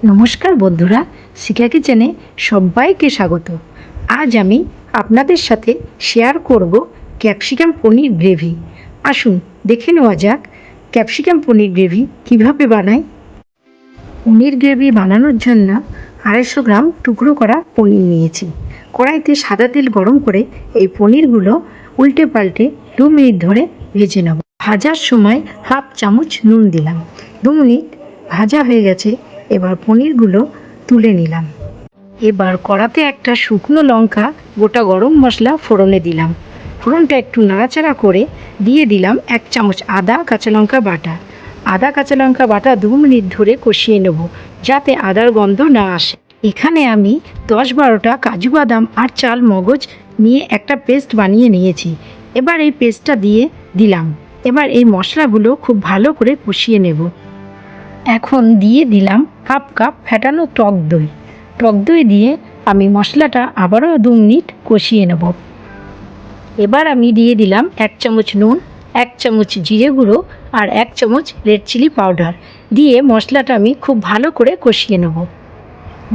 নমস্কার বন্ধুরা, শিখা কিচেনে সবাইকে স্বাগত। আজ আমি আপনাদের সাথে শেয়ার করব ক্যাপসিকাম পনির গ্রেভি। আসুন দেখে নেওয়া যাক ক্যাপসিকাম পনির গ্রেভি কিভাবে বানাই। পনির গ্রেভি বানানোর জন্য 250 গ্রাম টুকরো করা পনির নিয়েছি। কড়াইতে সাদা তেল গরম করে এই পনিরগুলো উল্টে পাল্টে 2 মিনিট ধরে ভেজে নেব। ভাজার সময় হাফ চামচ নুন দিলাম। 2 মিনিট ভাজা হয়ে গেছে, এবার পনিরগুলো তুলে নিলাম। এবার কড়াতে একটা শুকনো লঙ্কা, গোটা গরম মশলা ফোড়নে দিলাম। ফোড়নটা একটু নাড়াচাড়া করে দিয়ে দিলাম 1 চামচ আদা কাঁচা লঙ্কা বাটা। আদা কাঁচা লঙ্কা বাটা 2 মিনিট ধরে কষিয়ে নেব, যাতে আদার গন্ধ না আসে। এখানে আমি 10-12টা কাজু বাদাম আর চাল মগজ নিয়ে একটা পেস্ট বানিয়ে নিয়েছি। এবার এই পেস্টটা দিয়ে দিলাম। এবার এই মশলাগুলো খুব ভালো করে কষিয়ে নেব। এখন দিয়ে দিলাম হাফ কাপ ফেটানো টক দই। টক দই দিয়ে আমি মশলাটা আবারও 2 মিনিট কষিয়ে নেব। এবার আমি দিয়ে দিলাম 1 চামচ নুন, 1 চামচ জিরে গুঁড়ো আর 1 চামচ রেড চিলি পাউডার দিয়ে মশলাটা আমি খুব ভালো করে কষিয়ে নেব।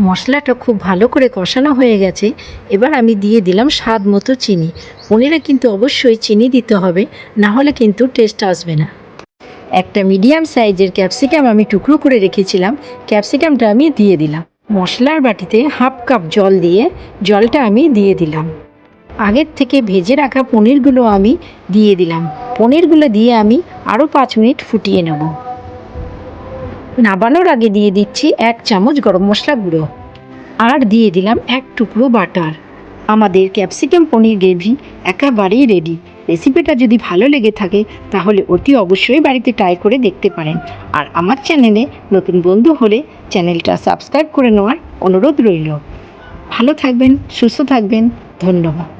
মশলাটা খুব ভালো করে কষানো হয়ে গেছে। এবার আমি দিয়ে দিলাম স্বাদ মতো চিনি। পনিরে কিন্তু অবশ্যই চিনি দিতে হবে, না হলে কিন্তু টেস্ট আসবে না। একটা মিডিয়াম সাইজের ক্যাপসিকাম আমি টুকরো করে রেখেছিলাম, ক্যাপসিকামটা আমি দিয়ে দিলাম। মশলার বাটিতে হাফ কাপ জল দিয়ে জলটা আমি দিয়ে দিলাম। আগের থেকে ভেজে রাখা পনিরগুলো আমি দিয়ে দিলাম। পনিরগুলো দিয়ে আমি আরও 5 মিনিট ফুটিয়ে নেব। নামানোর আগে দিয়ে দিচ্ছি 1 চামচ গরম মশলা গুঁড়ো আর দিয়ে দিলাম 1 টুকরো বাটার। আমাদের ক্যাপসিকাম পনির গ্রেভি একেবারেই রেডি। রেসিপিটা যদি ভালো লেগে থাকে তাহলে অতি অবশ্যই বাড়িতে ট্রাই করে দেখতে পারেন। আর আমার চ্যানেলে নতুন বন্ধু হলে চ্যানেলটা সাবস্ক্রাইব করে নেওয়ার অনুরোধ রইল। ভালো থাকবেন, সুস্থ থাকবেন। ধন্যবাদ।